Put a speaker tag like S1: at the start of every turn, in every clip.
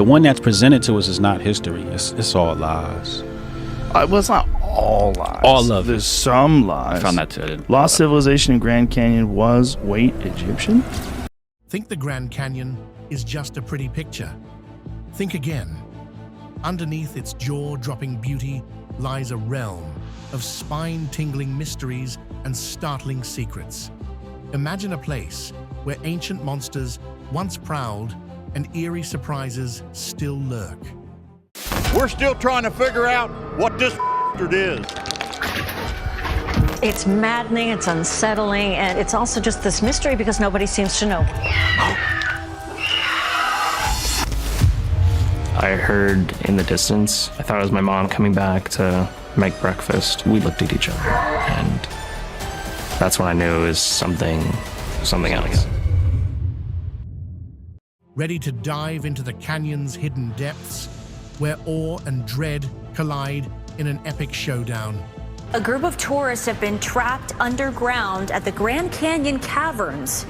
S1: the one that's presented to us is not history. It's all lies.
S2: Well, it's not all lies.
S1: All of it.
S2: There's some lies.
S1: I found that too.
S2: Lost civilization in Grand Canyon was, wait, Egyptian?
S3: Think the Grand Canyon is just a pretty picture? Think again. Underneath its jaw-dropping beauty lies a realm of spine-tingling mysteries and startling secrets. Imagine a place where ancient monsters once prowled and eerie surprises still lurk.
S4: We're still trying to figure out what this is.
S5: It's maddening, it's unsettling, and it's also just this mystery because nobody seems to know.
S6: I heard in the distance. I thought it was my mom coming back to make breakfast. We looked at each other, and that's when I knew it was something else.
S3: Ready to dive into the canyon's hidden depths, where awe and dread collide in an epic showdown.
S7: A group of tourists have been trapped underground at the Grand Canyon Caverns.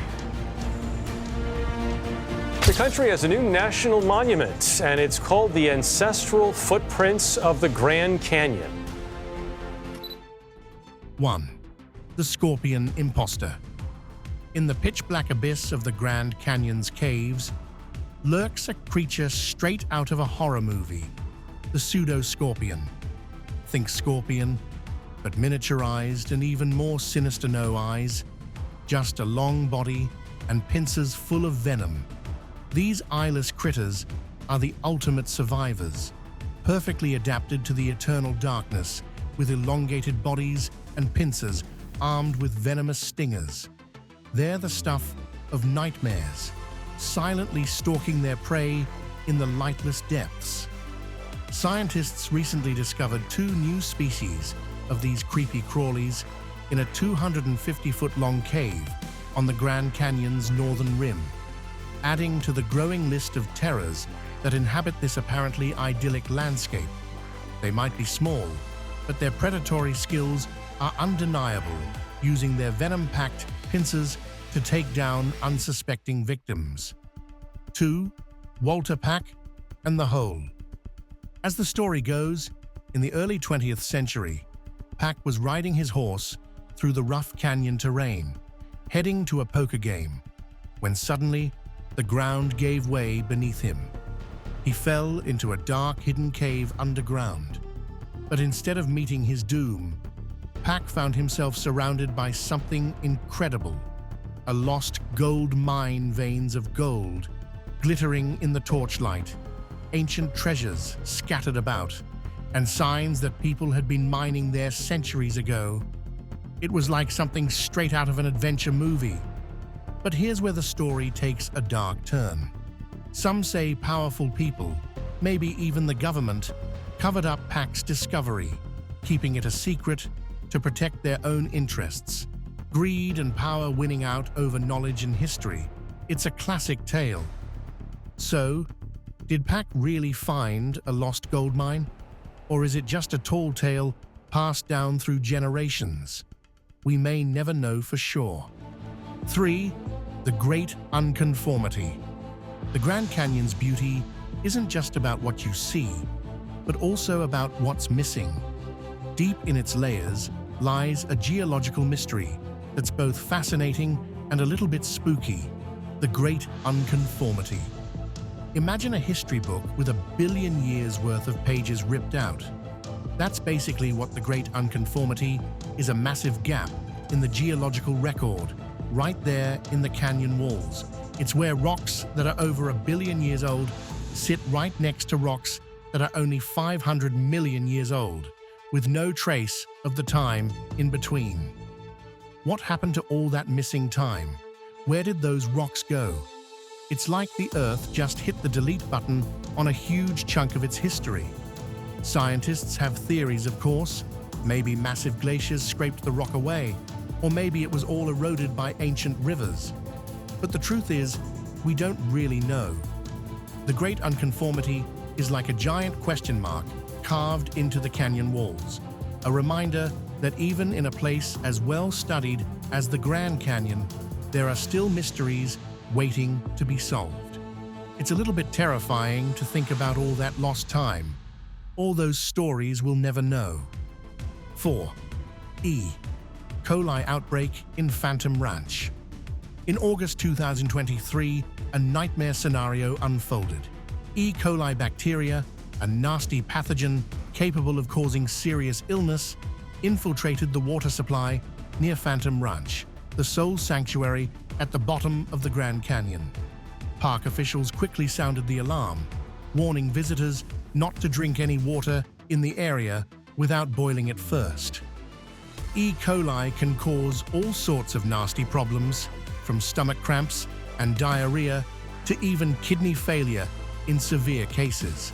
S8: The country has a new national monument, and it's called the Ancestral Footprints of the Grand Canyon.
S3: 1. The Scorpion Imposter. In the pitch-black abyss of the Grand Canyon's caves, lurks a creature straight out of a horror movie, the pseudo-scorpion. Think scorpion, but miniaturized and even more sinister no eyes, just a long body and pincers full of venom. These eyeless critters are the ultimate survivors, perfectly adapted to the eternal darkness, with elongated bodies and pincers armed with venomous stingers. They're the stuff of nightmares, silently stalking their prey in the lightless depths. Scientists recently discovered 2 new species of these creepy crawlies in a 250-foot-long cave on the Grand Canyon's northern rim, adding to the growing list of terrors that inhabit this apparently idyllic landscape. They might be small, but their predatory skills are undeniable, using their venom-packed pincers to take down unsuspecting victims. 2. Walter Pack and the Hole. As the story goes, in the early 20th century, Pack was riding his horse through the rough canyon terrain, heading to a poker game, when suddenly the ground gave way beneath him. He fell into a dark, hidden cave underground. But instead of meeting his doom, Pack found himself surrounded by something incredible. A lost gold mine, veins of gold glittering in the torchlight, ancient treasures scattered about, and signs that people had been mining there centuries ago. It was like something straight out of an adventure movie. But here's where the story takes a dark turn. Some say powerful people, maybe even the government, covered up Pack's discovery, keeping it a secret to protect their own interests. Greed and power winning out over knowledge and history. It's a classic tale. So, did Pack really find a lost gold mine? Or is it just a tall tale passed down through generations? We may never know for sure. 3. The Great Unconformity. The Grand Canyon's beauty isn't just about what you see, but also about what's missing. Deep in its layers lies a geological mystery that's both fascinating and a little bit spooky: the Great Unconformity. Imagine a history book with 1 billion years worth of pages ripped out. That's basically what the Great Unconformity is: a massive gap in the geological record, right there in the canyon walls. It's where rocks that are over 1 billion years old sit right next to rocks that are only 500 million years old, with no trace of the time in between. What happened to all that missing time? Where did those rocks go? It's like the Earth just hit the delete button on a huge chunk of its history. Scientists have theories, of course. Maybe massive glaciers scraped the rock away, or maybe it was all eroded by ancient rivers. But the truth is, we don't really know. The Great Unconformity is like a giant question mark carved into the canyon walls, a reminder that even in a place as well studied as the Grand Canyon, there are still mysteries waiting to be solved. It's a little bit terrifying to think about all that lost time, all those stories we'll never know. 4. E. Coli outbreak in Phantom Ranch. In August 2023, a nightmare scenario unfolded. E. coli bacteria, a nasty pathogen capable of causing serious illness, infiltrated the water supply near Phantom Ranch, the sole sanctuary at the bottom of the Grand Canyon. Park officials quickly sounded the alarm, warning visitors not to drink any water in the area without boiling it first. E. coli can cause all sorts of nasty problems, from stomach cramps and diarrhea to even kidney failure in severe cases.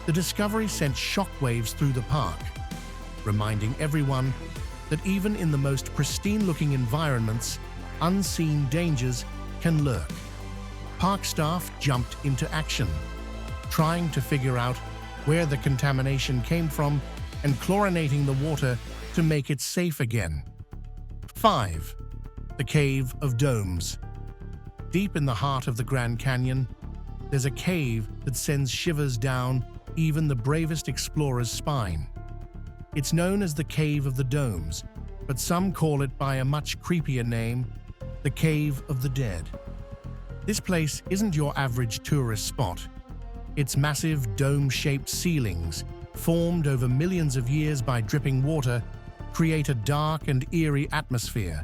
S3: The discovery sent shockwaves through the park, reminding everyone that even in the most pristine-looking environments, unseen dangers can lurk. Park staff jumped into action, trying to figure out where the contamination came from and chlorinating the water to make it safe again. 5. The Cave of Domes. Deep in the heart of the Grand Canyon, there's a cave that sends shivers down even the bravest explorer's spine. It's known as the Cave of the Domes, but some call it by a much creepier name, the Cave of the Dead. This place isn't your average tourist spot. Its massive dome-shaped ceilings, formed over millions of years by dripping water, create a dark and eerie atmosphere.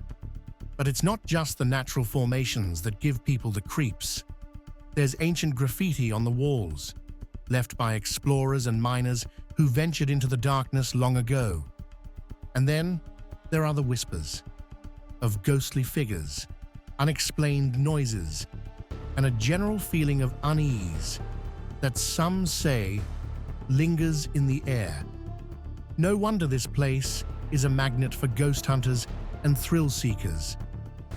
S3: But it's not just the natural formations that give people the creeps. There's ancient graffiti on the walls, left by explorers and miners who ventured into the darkness long ago. And then there are the whispers of ghostly figures, unexplained noises, and a general feeling of unease that some say lingers in the air. No wonder this place is a magnet for ghost hunters and thrill seekers.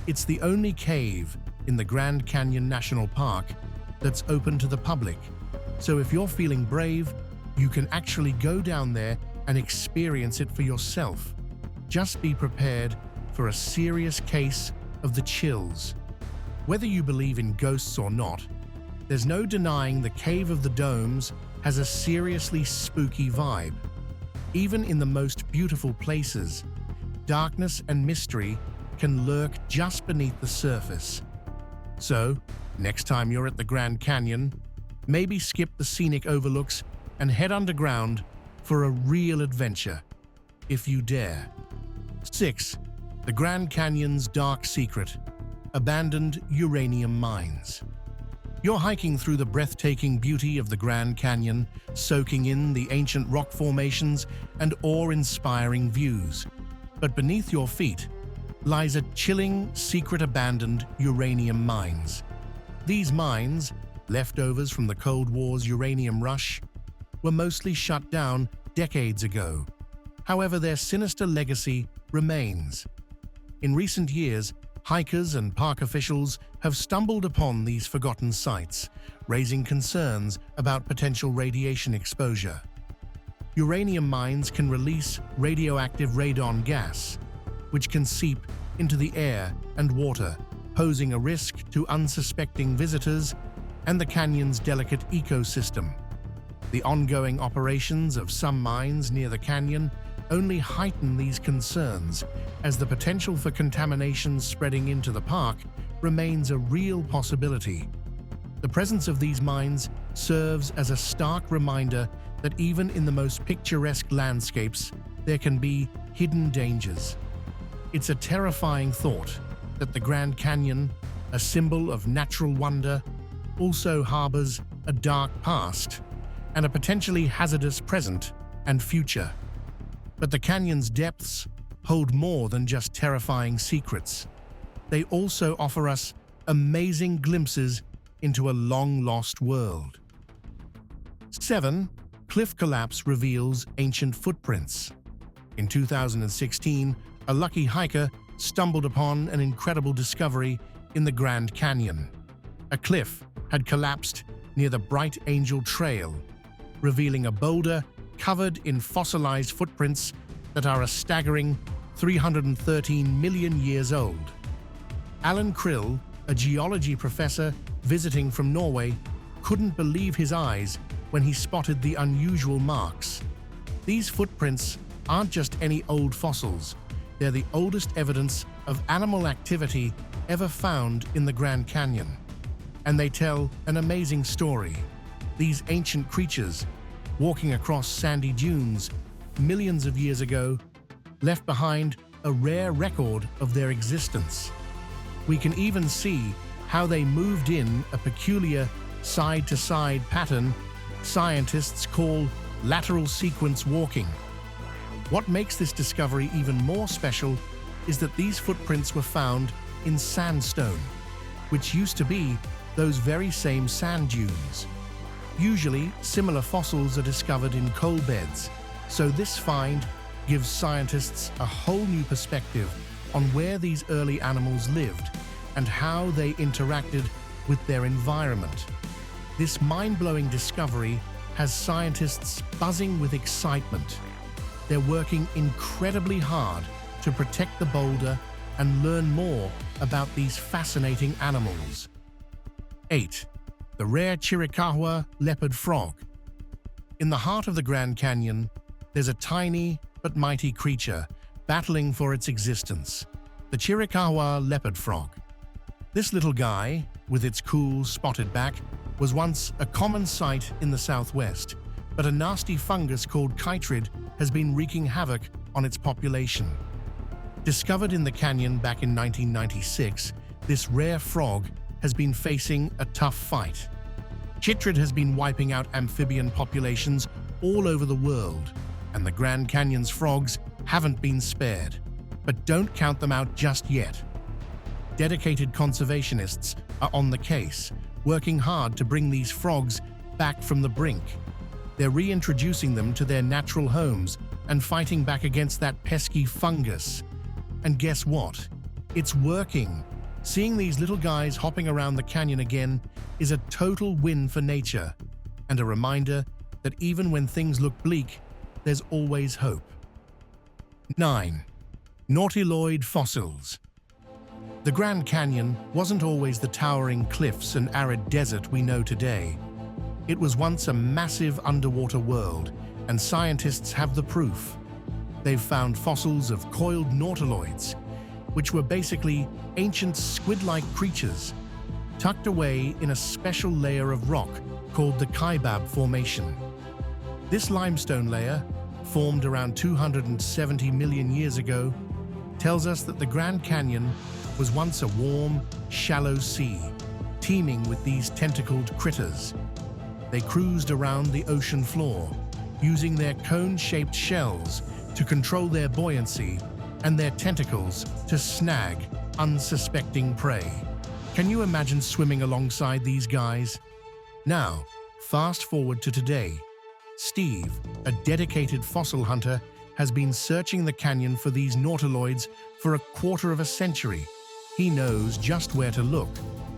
S3: It's the only cave in the Grand Canyon National Park that's open to the public, so if you're feeling brave, you can actually go down there and experience it for yourself. Just be prepared for a serious case of the chills. Whether you believe in ghosts or not, there's no denying the Cave of the Domes has a seriously spooky vibe. Even in the most beautiful places, darkness and mystery can lurk just beneath the surface. So, next time you're at the Grand Canyon, maybe skip the scenic overlooks and head underground for a real adventure, if you dare. 6. The Grand Canyon's dark secret: abandoned uranium mines. You're hiking through the breathtaking beauty of the Grand Canyon, soaking in the ancient rock formations and awe-inspiring views. But beneath your feet lies a chilling, secret abandoned uranium mines. These mines, leftovers from the Cold War's uranium rush, were mostly shut down decades ago. However, their sinister legacy remains. In recent years, hikers and park officials have stumbled upon these forgotten sites, raising concerns about potential radiation exposure. Uranium mines can release radioactive radon gas, which can seep into the air and water, posing a risk to unsuspecting visitors and the canyon's delicate ecosystem. The ongoing operations of some mines near the canyon only heighten these concerns, as the potential for contamination spreading into the park remains a real possibility. The presence of these mines serves as a stark reminder that even in the most picturesque landscapes, there can be hidden dangers. It's a terrifying thought that the Grand Canyon, a symbol of natural wonder, also harbors a dark past and a potentially hazardous present and future. But the canyon's depths hold more than just terrifying secrets. They also offer us amazing glimpses into a long-lost world. 7. Cliff collapse reveals ancient footprints. In 2016, a lucky hiker stumbled upon an incredible discovery in the Grand Canyon. A cliff had collapsed near the Bright Angel Trail, revealing a boulder covered in fossilized footprints that are a staggering 313 million years old. Alan Krill, a geology professor visiting from Norway, couldn't believe his eyes when he spotted the unusual marks. These footprints aren't just any old fossils. They're the oldest evidence of animal activity ever found in the Grand Canyon. And they tell an amazing story. These ancient creatures, walking across sandy dunes millions of years ago, left behind a rare record of their existence. We can even see how they moved in a peculiar side-to-side pattern scientists call lateral sequence walking. What makes this discovery even more special is that these footprints were found in sandstone, which used to be those very same sand dunes. Usually, similar fossils are discovered in coal beds, so this find gives scientists a whole new perspective on where these early animals lived and how they interacted with their environment. This mind-blowing discovery has scientists buzzing with excitement. They're working incredibly hard to protect the boulder and learn more about these fascinating animals. 8. The rare Chiricahua leopard frog. In the heart of the Grand Canyon, there's a tiny but mighty creature battling for its existence, the Chiricahua leopard frog. This little guy, with its cool, spotted back, was once a common sight in the southwest, but a nasty fungus called chytrid has been wreaking havoc on its population. Discovered in the canyon back in 1996, this rare frog has been facing a tough fight. Chytrid has been wiping out amphibian populations all over the world, and the Grand Canyon's frogs haven't been spared. But don't count them out just yet. Dedicated conservationists are on the case, working hard to bring these frogs back from the brink. They're reintroducing them to their natural homes and fighting back against that pesky fungus. And guess what? It's working. Seeing these little guys hopping around the canyon again is a total win for nature, and a reminder that even when things look bleak, there's always hope. 9. Nautiloid fossils. The Grand Canyon wasn't always the towering cliffs and arid desert we know today. It was once a massive underwater world, and scientists have the proof. They've found fossils of coiled nautiloids, which were basically ancient squid-like creatures, tucked away in a special layer of rock called the Kaibab Formation. This limestone layer, formed around 270 million years ago, tells us that the Grand Canyon was once a warm, shallow sea, teeming with these tentacled critters. They cruised around the ocean floor, using their cone-shaped shells to control their buoyancy and their tentacles to snag unsuspecting prey. Can you imagine swimming alongside these guys? Now, fast forward to today. Steve, a dedicated fossil hunter, has been searching the canyon for these nautiloids for a quarter of a century. He knows just where to look,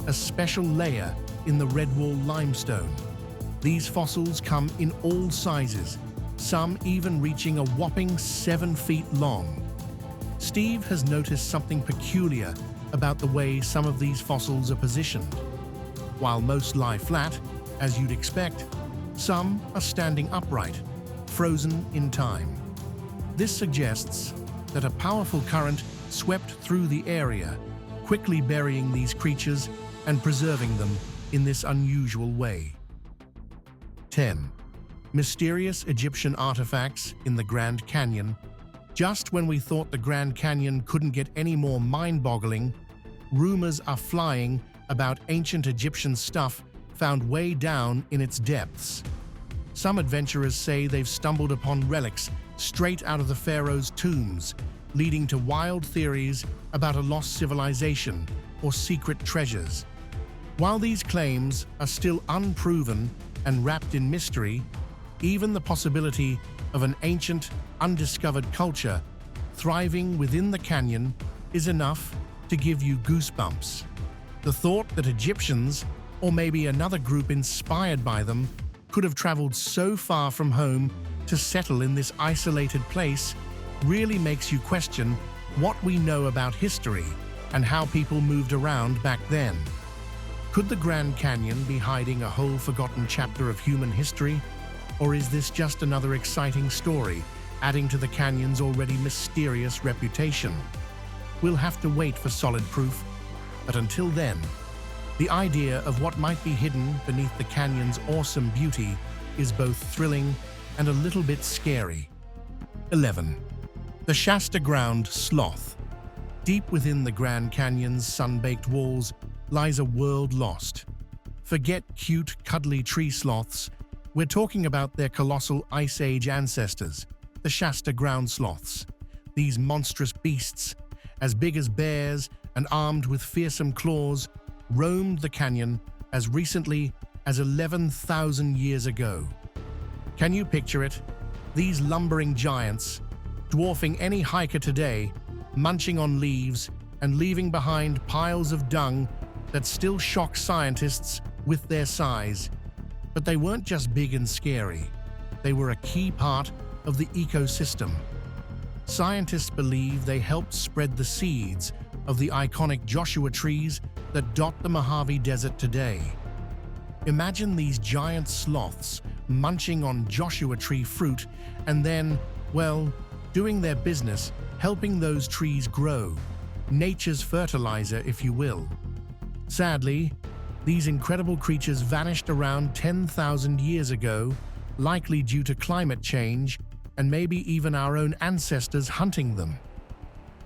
S3: a special layer in the Redwall limestone. These fossils come in all sizes, some even reaching a whopping 7 feet long. Steve has noticed something peculiar about the way some of these fossils are positioned. While most lie flat, as you'd expect, some are standing upright, frozen in time. This suggests that a powerful current swept through the area, quickly burying these creatures and preserving them in this unusual way. 10. Mysterious Egyptian artifacts in the Grand Canyon. Just when we thought the Grand Canyon couldn't get any more mind-boggling, rumors are flying about ancient Egyptian stuff found way down in its depths. Some adventurers say they've stumbled upon relics straight out of the pharaoh's tombs, leading to wild theories about a lost civilization or secret treasures. While these claims are still unproven and wrapped in mystery, even the possibility of an ancient, undiscovered culture thriving within the canyon is enough to give you goosebumps. The thought that Egyptians, or maybe another group inspired by them, could have traveled so far from home to settle in this isolated place really makes you question what we know about history and how people moved around back then. Could the Grand Canyon be hiding a whole forgotten chapter of human history? Or is this just another exciting story, adding to the canyon's already mysterious reputation? We'll have to wait for solid proof, but until then, the idea of what might be hidden beneath the canyon's awesome beauty is both thrilling and a little bit scary. 11. The Shasta Ground Sloth. Deep within the Grand Canyon's sun-baked walls lies a world lost. Forget cute, cuddly tree sloths. We're talking about their colossal Ice Age ancestors, the Shasta Ground Sloths. These monstrous beasts, as big as bears and armed with fearsome claws, roamed the canyon as recently as 11,000 years ago. Can you picture it? These lumbering giants, dwarfing any hiker today, munching on leaves and leaving behind piles of dung that still shock scientists with their size. But they weren't just big and scary. They were a key part of the ecosystem. Scientists believe they helped spread the seeds of the iconic Joshua trees that dot the Mojave Desert today. Imagine these giant sloths munching on Joshua tree fruit and then, well, doing their business, helping those trees grow. Nature's fertilizer, if you will. Sadly, these incredible creatures vanished around 10,000 years ago, likely due to climate change and maybe even our own ancestors hunting them.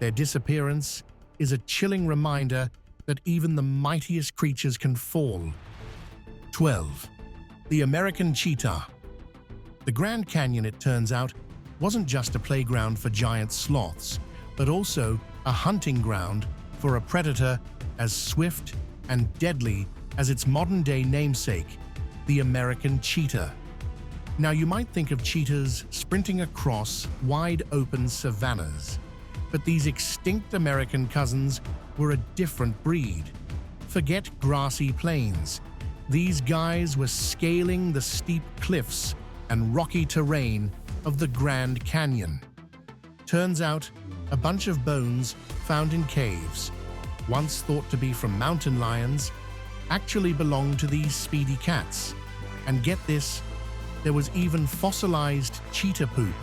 S3: Their disappearance is a chilling reminder that even the mightiest creatures can fall. 12. The American Cheetah. The Grand Canyon, it turns out, wasn't just a playground for giant sloths, but also a hunting ground for a predator as swift and deadly as its modern-day namesake, the American cheetah. Now, you might think of cheetahs sprinting across wide-open savannas, but these extinct American cousins were a different breed. Forget grassy plains. These guys were scaling the steep cliffs and rocky terrain of the Grand Canyon. Turns out, a bunch of bones found in caves, once thought to be from mountain lions, actually belonged to these speedy cats. And get this, there was even fossilized cheetah poop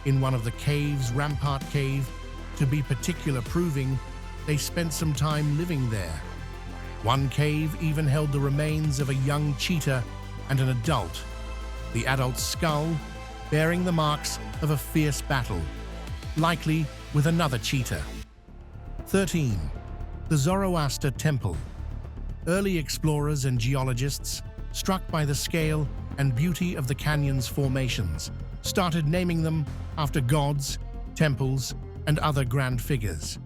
S3: in one of the caves, Rampart Cave, to be particular, proving they spent some time living there. One cave even held the remains of a young cheetah and an adult, the adult's skull bearing the marks of a fierce battle, likely with another cheetah. 13. The Zoroaster Temple. Early explorers and geologists, struck by the scale and beauty of the canyon's formations, started naming them after gods, temples, and other grand figures.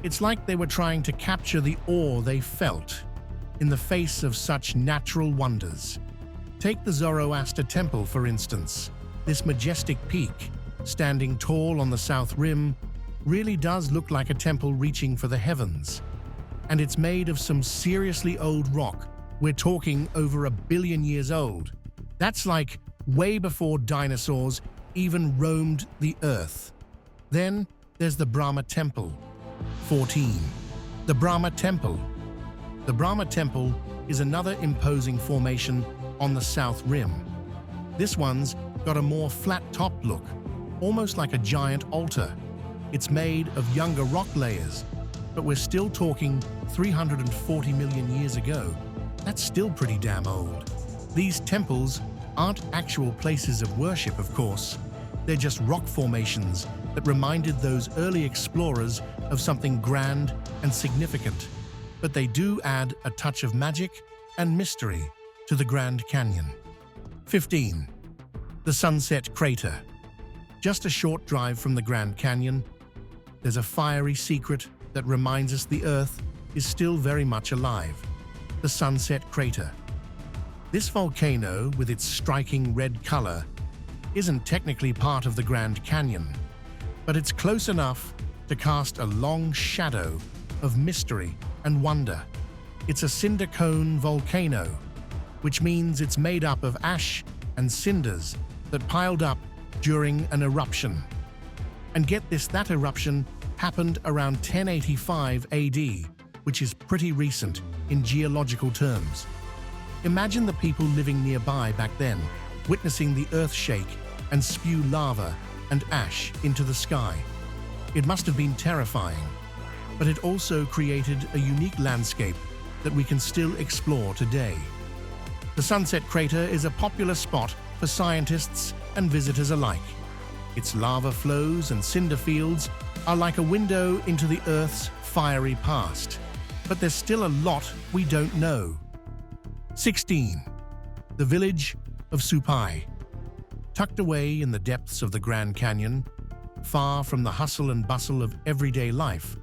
S3: It's like they were trying to capture the awe they felt in the face of such natural wonders. Take the Zoroaster Temple, for instance. This majestic peak, standing tall on the south rim, really does look like a temple reaching for the heavens. And it's made of some seriously old rock. We're talking over 1 billion years old. That's like way before dinosaurs even roamed the earth. Then there's the Brahma Temple. 14. The Brahma Temple. The Brahma Temple is another imposing formation on the south rim. This one's got a more flat-topped look, almost like a giant altar. It's made of younger rock layers, but we're still talking 340 million years ago. That's still pretty damn old. These temples aren't actual places of worship, of course. They're just rock formations that reminded those early explorers of something grand and significant. But they do add a touch of magic and mystery to the Grand Canyon. 15. The Sunset Crater. Just a short drive from the Grand Canyon, there's a fiery secret that reminds us the Earth is still very much alive. The Sunset Crater. This volcano, with its striking red color, isn't technically part of the Grand Canyon, but it's close enough to cast a long shadow of mystery and wonder. It's a cinder cone volcano, which means it's made up of ash and cinders that piled up during an eruption. And get this, that eruption happened around 1085 AD, which is pretty recent in geological terms. Imagine the people living nearby back then, witnessing the earth shake and spew lava and ash into the sky. It must have been terrifying, but it also created a unique landscape that we can still explore today. The Sunset Crater is a popular spot for scientists and visitors alike. Its lava flows and cinder fields are like a window into the Earth's fiery past. But there's still a lot we don't know. 16. The village of Supai. Tucked away in the depths of the Grand Canyon, far from the hustle and bustle of everyday life,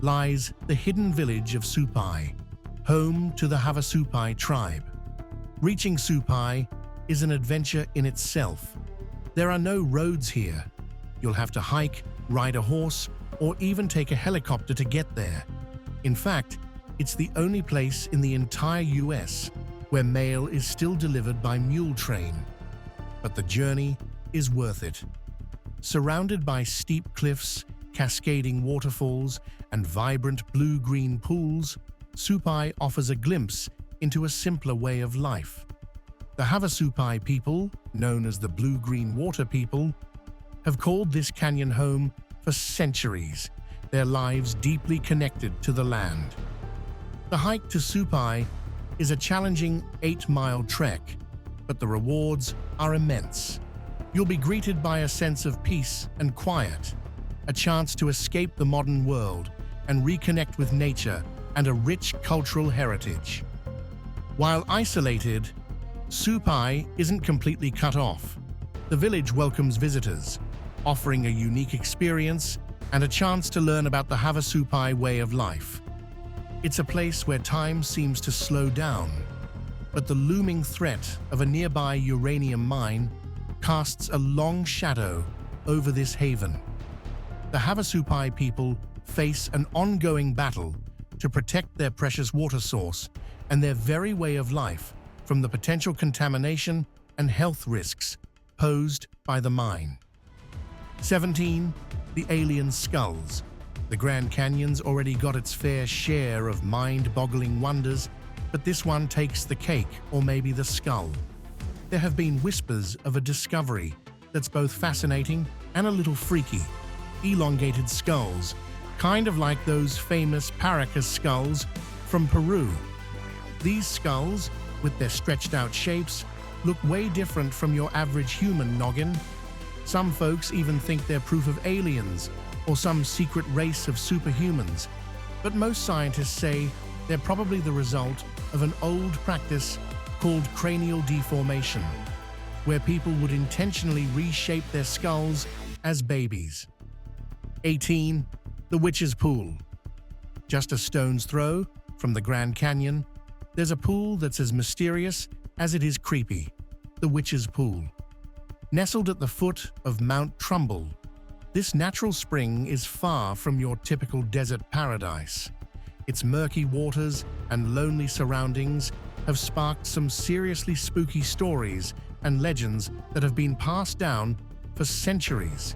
S3: lies the hidden village of Supai, home to the Havasupai tribe. Reaching Supai is an adventure in itself. There are no roads here. You'll have to hike, ride a horse, or even take a helicopter to get there. In fact, it's the only place in the entire US where mail is still delivered by mule train. But the journey is worth it. Surrounded by steep cliffs, cascading waterfalls, and vibrant blue-green pools, Supai offers a glimpse into a simpler way of life. The Havasupai people, known as the Blue-Green Water People, have called this canyon home for centuries, their lives deeply connected to the land. The hike to Supai is a challenging 8-mile trek, but the rewards are immense. You'll be greeted by a sense of peace and quiet, a chance to escape the modern world and reconnect with nature and a rich cultural heritage. While isolated, Supai isn't completely cut off. The village welcomes visitors, offering a unique experience and a chance to learn about the Havasupai way of life. It's a place where time seems to slow down, but the looming threat of a nearby uranium mine casts a long shadow over this haven. The Havasupai people face an ongoing battle to protect their precious water source and their very way of life from the potential contamination and health risks posed by the mine. 17. The alien skulls. The Grand Canyon's already got its fair share of mind-boggling wonders, but this one takes the cake, or maybe the skull. There have been whispers of a discovery that's both fascinating and a little freaky. Elongated skulls, kind of like those famous Paracas skulls from Peru. These skulls, with their stretched-out shapes, look way different from your average human noggin. Some folks even think they're proof of aliens or some secret race of superhumans, but most scientists say they're probably the result of an old practice called cranial deformation, where people would intentionally reshape their skulls as babies. 18. The Witch's Pool. Just a stone's throw from the Grand Canyon, there's a pool that's as mysterious as it is creepy, the Witch's Pool. Nestled at the foot of Mount Trumbull, this natural spring is far from your typical desert paradise. Its murky waters and lonely surroundings have sparked some seriously spooky stories and legends that have been passed down for centuries.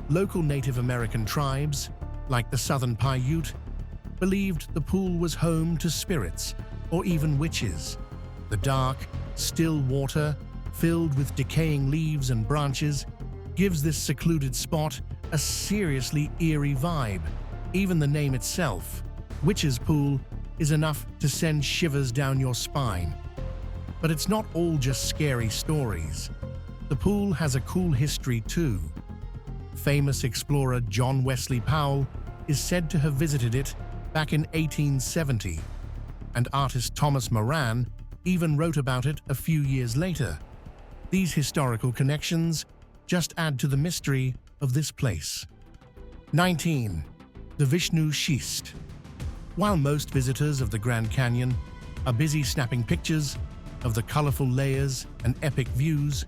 S3: Local Native American tribes, like the Southern Paiute, believed the pool was home to spirits or even witches. The dark, still water, filled with decaying leaves and branches, gives this secluded spot a seriously eerie vibe. Even the name itself, Witch's Pool, is enough to send shivers down your spine. But it's not all just scary stories. The pool has a cool history too. Famous explorer John Wesley Powell is said to have visited it back in 1870, and artist Thomas Moran even wrote about it a few years later. These historical connections just add to the mystery of this place. 19. The Vishnu Schist. While most visitors of the Grand Canyon are busy snapping pictures of the colorful layers and epic views,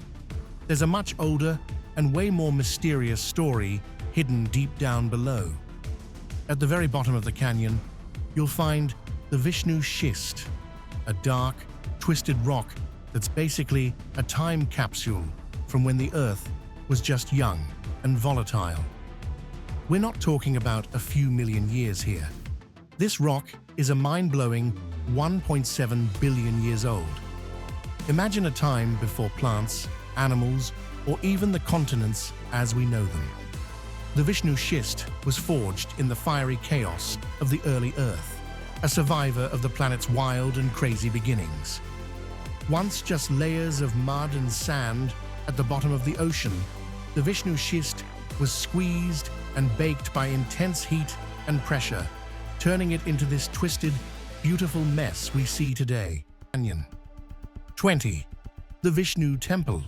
S3: there's a much older and way more mysterious story hidden deep down below. At the very bottom of the canyon, you'll find the Vishnu Schist, a dark, twisted rock that's basically a time capsule from when the Earth was just young and volatile. We're not talking about a few million years here. This rock is a mind-blowing 1.7 billion years old. Imagine a time before plants, animals, or even the continents as we know them. The Vishnu schist was forged in the fiery chaos of the early Earth, a survivor of the planet's wild and crazy beginnings. Once just layers of mud and sand at the bottom of the ocean, the Vishnu schist was squeezed and baked by intense heat and pressure, turning it into this twisted, beautiful mess we see today. Canyon. 20. The Vishnu Temple.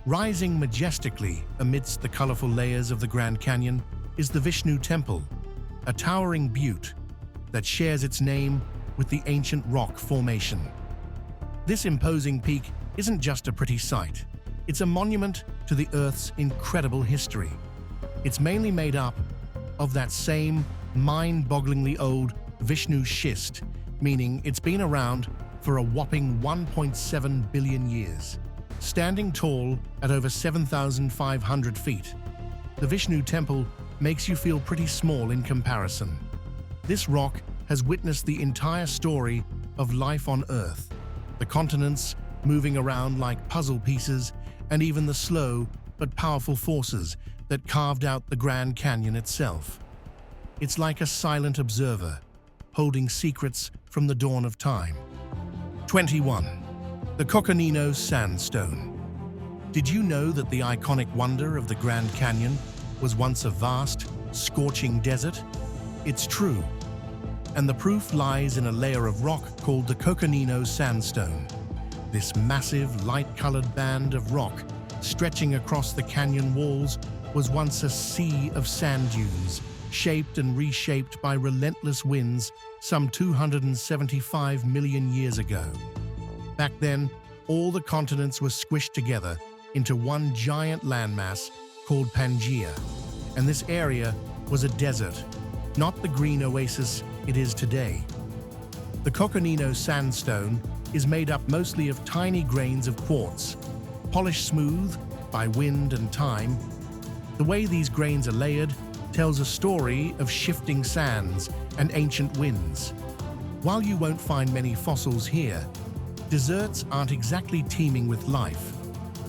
S3: Rising majestically amidst the colorful layers of the Grand Canyon is the Vishnu Temple, a towering butte that shares its name with the ancient rock formation. This imposing peak isn't just a pretty sight, it's a monument to the Earth's incredible history. It's mainly made up of that same mind-bogglingly old Vishnu schist, meaning it's been around for a whopping 1.7 billion years. Standing tall at over 7,500 feet, the Vishnu Temple makes you feel pretty small in comparison. This rock has witnessed the entire story of life on Earth, the continents moving around like puzzle pieces, and even the slow but powerful forces that carved out the Grand Canyon itself. It's like a silent observer, holding secrets from the dawn of time. 21. The Coconino Sandstone. Did you know that the iconic wonder of the Grand Canyon was once a vast, scorching desert? It's true, and the proof lies in a layer of rock called the Coconino Sandstone. This massive, light-colored band of rock stretching across the canyon walls was once a sea of sand dunes, shaped and reshaped by relentless winds some 275 million years ago. Back then, all the continents were squished together into one giant landmass called Pangaea, and this area was a desert, not the green oasis it is today. The Coconino Sandstone is made up mostly of tiny grains of quartz, polished smooth by wind and time. The way these grains are layered tells a story of shifting sands and ancient winds. While you won't find many fossils here, deserts aren't exactly teeming with life.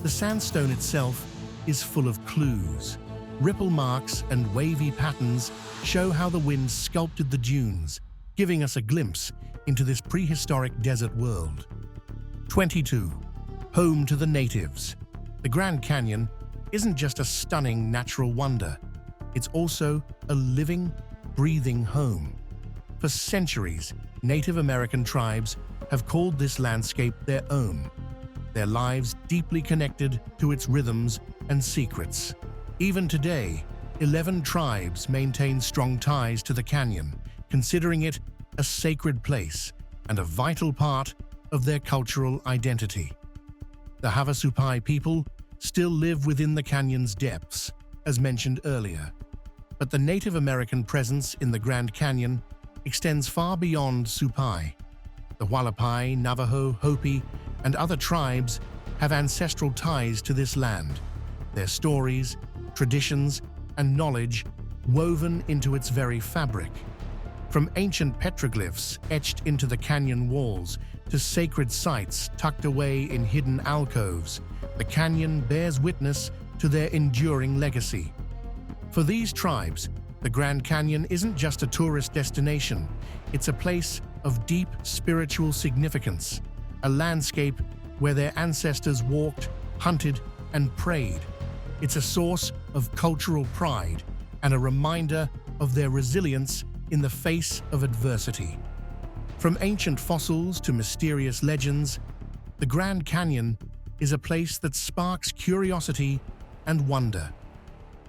S3: The sandstone itself is full of clues. Ripple marks and wavy patterns show how the wind sculpted the dunes, giving us a glimpse into this prehistoric desert world. 22. Home to the natives. The Grand Canyon isn't just a stunning natural wonder, it's also a living, breathing home. For centuries, Native American tribes have called this landscape their own, their lives deeply connected to its rhythms and secrets. Even today, 11 tribes maintain strong ties to the canyon, considering it a sacred place and a vital part of their cultural identity. The Havasupai people still live within the canyon's depths, as mentioned earlier, but the Native American presence in the Grand Canyon extends far beyond Supai. The Hualapai, Navajo, Hopi, and other tribes have ancestral ties to this land, their stories, traditions, and knowledge woven into its very fabric. From ancient petroglyphs etched into the canyon walls to sacred sites tucked away in hidden alcoves, the canyon bears witness to their enduring legacy. For these tribes, the Grand Canyon isn't just a tourist destination, it's a place of deep spiritual significance, a landscape where their ancestors walked, hunted, and prayed. It's a source of cultural pride and a reminder of their resilience in the face of adversity. From ancient fossils to mysterious legends, the Grand Canyon is a place that sparks curiosity and wonder.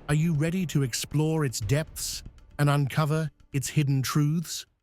S3: Are you ready to explore its depths and uncover its hidden truths?